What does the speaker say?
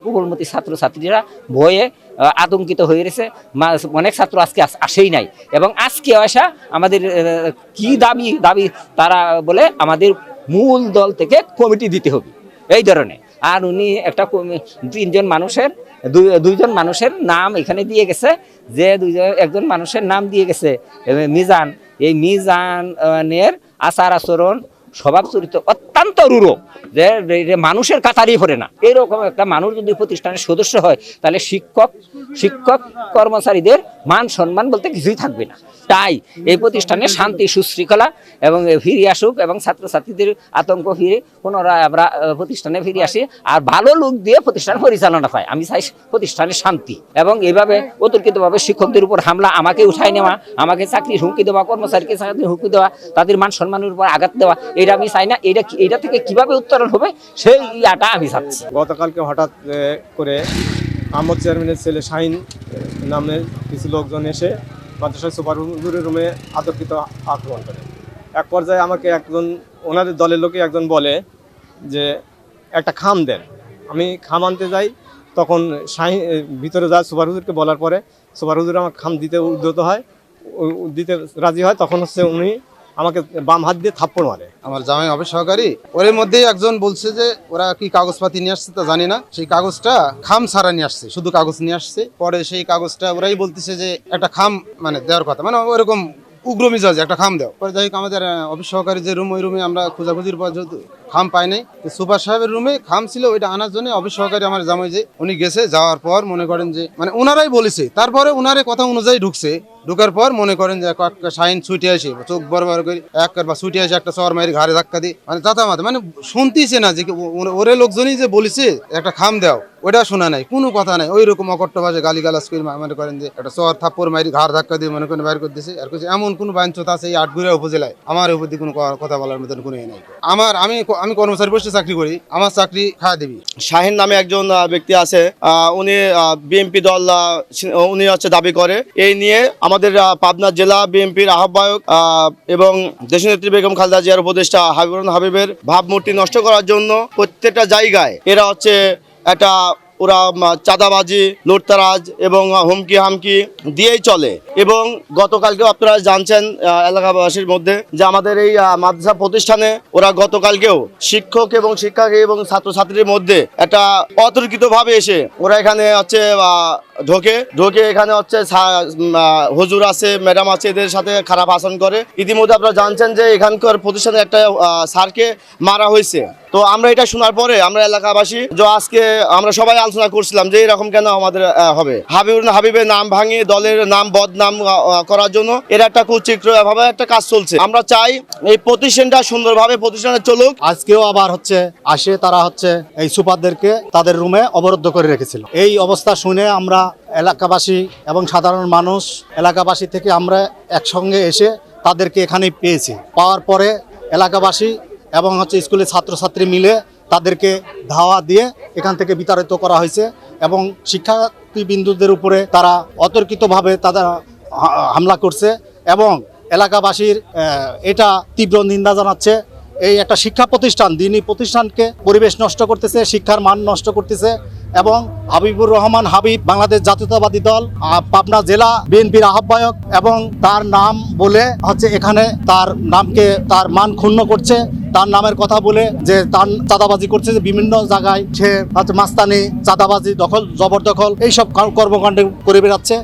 উপকূলবর্তী ছাত্রছাত্রীরা ভয়ে আতঙ্কিত হয়ে গেছে। অনেক ছাত্র আজকে আসেই নাই এবং আজকে আসা আমাদের কি দাবি তারা বলে আমাদের মূল দল থেকে কমিটি দিতে হবে এই ধরনের। আর উনি একটা দুইজন মানুষের নাম এখানে দিয়ে গেছে, যে একজন মানুষের নাম দিয়ে গেছে মিজান। এই মিজানের আচার আচরণ স্বভাব চরিত্র অত্যন্ত রূঢ়, যে মানুষের কাতারই পড়ে না। এরকম একটা মানুষ যদি প্রতিষ্ঠানের সদস্য হয় তাহলে শিক্ষক কর্মচারীদের মান সম্মান বলতে কিছুই থাকবে না। তাই এই প্রতিষ্ঠানে শান্তি সুশৃঙ্খলা এবং ফিরে আসুক এবং ছাত্রছাত্রীদের আতঙ্ক ফিরে পুনরায় আমরা প্রতিষ্ঠানে ফিরে আসি আর ভালো লোক দিয়ে প্রতিষ্ঠান পরিচালনা পায়। আমি চাই প্রতিষ্ঠানের শান্তি এবং এইভাবে অতর্কিতভাবে শিক্ষকদের উপর হামলা, আমাকে উঠাই নেওয়া, আমাকে চাকরির হুমকি দেওয়া, কর্মচারীকে চাকরির হুমকি দেওয়া, তাদের মান সম্মানের উপর আঘাত দেওয়া, এটা আমি চাই না। এটা থেকে কিভাবে উত্তরণ হবে সেই ইয়াটা আমি চাচ্ছি। গতকালকে হঠাৎ করে আহমদ চেয়ারম্যানের ছেলে শাহিন নামের কিছু লোকজন এসে মাদ্রাসার সুপারভাইজারের রুমে আতঙ্কিত আক্রমণ করে। এক পর্যায়ে আমাকে একজন ওনাদের দলের লোকে একজন বলে যে একটা খাম দেন। আমি খাম আনতে যাই, তখন শাহিন ভিতরে যায় সুপারভাইজারকে বলার পরে সুপারভাইজার আমার খাম দিতে দিতে রাজি হয়। তখন উনি আমাকে বাম হাত দিয়ে থাপ্পড় মারে। আমার জামাই অফিস সহকারী, ওর মধ্যেই একজন বলছে যে ওরা কি কাগজপাতি নিয়ে আসছে তা জানি না, সেই কাগজটা খাম ছাড়া নিয়ে আসছে, শুধু কাগজ নিয়ে আসছে। পরে সেই কাগজটা ওরাই বলতেছে যে একটা খাম মানে দেওয়ার কথা, মানে ওরকম উগ্র মিজাজ একটা খাম দেও। পরে যাই হোক আমাদের অফিস সহকারী যে রুম, ওই রুমে আমরা খোঁজাখুঁজির পর যেহেতু খাম পাই নাই, সুপার সাহেবের রুমে খাম ছিল, ওইটা আনার জন্য অফিস সহকারী আমার জামাই যে উনি গেছে, যাওয়ার পর মনে করেন যে মানে ওনারাই বলেছে, তারপরে ওনারে কথা অনুযায়ী ঢুকার পর মনে করেন যে শাহিন ছুটে আসে, চোখ বড় করে একবার ছুটে আসে, একটা চর মারি ঘাড়ে ধাক্কা দিই, মানে চাতামাতে মানে শুনতেছে না যে ওরে লোকজনই যে বলেছে একটা খাম দাও, ওটা শোনা নাই, কোনো কথা নাই। ওই রকম অকট্ট ভাষায় গালিগালাজ করে মনে করেন যে একটা চর থাপ্পড় মারি ঘাড় ধাক্কা দিয়ে মনে করেন বাইর করে দিয়েছে। আর কিছু এমন কোনো বাঞ্ছত আছে এই আটগুড়া উপজেলায় আমার উপর দিয়ে কোনো কথা বলার মতন কোনো নাই। আমি কর্মচারী পোস্টে চাকরি করি, আমার চাকরি খাওয়া দিবি। শাহিন নামে একজন ব্যক্তি আছে, উনি বিএনপি দল উনি দাবি করে। এই নিয়ে আমাদের পাবনা জেলা বিএনপির আহ্বায়ক এবং দেশনেত্রী বেগম খালেদা জিয়ার উপদেষ্টা হাবিবের ভাবমূর্তি নষ্ট করার জন্য প্রত্যেকটা জায়গায় এরা একটা ওরা চাঁদাবাজি, লুটতারাজ এবং হুমকি হামকি দিয়েই চলে। এবং গতকালকেও আপনারা জানছেন এলাকাবাসীর মধ্যে যে আমাদের এই মাদ্রাসা প্রতিষ্ঠানে ওরা গতকালকেও শিক্ষক এবং শিক্ষার্থী এবং ছাত্রছাত্রীর মধ্যে একটা অতর্কিতভাবে এসে ওরা এখানে ঢোকে এখানে হুজুর আছে, ম্যাডাম আছে, এদের সাথে খারাপ আচরণ করে। ইতিমধ্যে আপনারা জানছেন যে এখানকার প্রতিষ্ঠানে একটা স্যারকে মারা হয়েছে। তো আমরা এটা শোনার পরে আমরা এলাকাবাসী যে আজকে আমরা সবাই আলোচনা করছিলাম যে এরকম কেন আমাদের হবে। হাবিবের নাম ভাঙিয়ে দলের নাম বদনাম করার জন্য এর একটা কুচিত্রভাবে একটা কাজ চলছে। আমরা চাই এই প্রতিষ্ঠানটা সুন্দরভাবে প্রতিষ্ঠানে চলুক। আজকেও আবার আসে তারা এই সুপারদেরকে তাদের রুমে অবরুদ্ধ করে রেখেছিল। এই অবস্থা শুনে আমরা এলাকাবাসী এবং সাধারণ মানুষ এলাকাবাসী থেকে আমরা একসঙ্গে এসে তাদেরকে এখানে পেয়েছি। পাওয়ার পরে এলাকাবাসী এবং স্কুলের ছাত্রছাত্রী মিলে তাদেরকে ধাওয়া দিয়ে এখান থেকে বিতাড়িত করা হয়েছে এবং শিক্ষার্থীবৃন্দুদের উপরে তারা অতর্কিতভাবে তারা হামলা করছে এবং এলাকাবাসীর এটা তীব্র নিন্দা জানাচ্ছে। এই একটা শিক্ষা প্রতিষ্ঠান, দ্বীনি প্রতিষ্ঠানকে পরিবেশ নষ্ট করতেছে, শিক্ষার মান নষ্ট করতেছে এবং হাবিবুর রহমান হাবিব বাংলাদেশ জাতীয়তাবাদী দল পাবনা জেলা বিএনপির আহ্বায়ক এবং তার নাম বলে এখানে তার নামকে তার মান ক্ষুণ্ণ করছে, তার নামের কথা বলে যে তার চাঁদাবাজি করছে, যে বিভিন্ন জায়গায় সে মাস্তানি, চাঁদাবাজি, জবরদখল এইসব কর্মকাণ্ড করে বেড়াচ্ছে।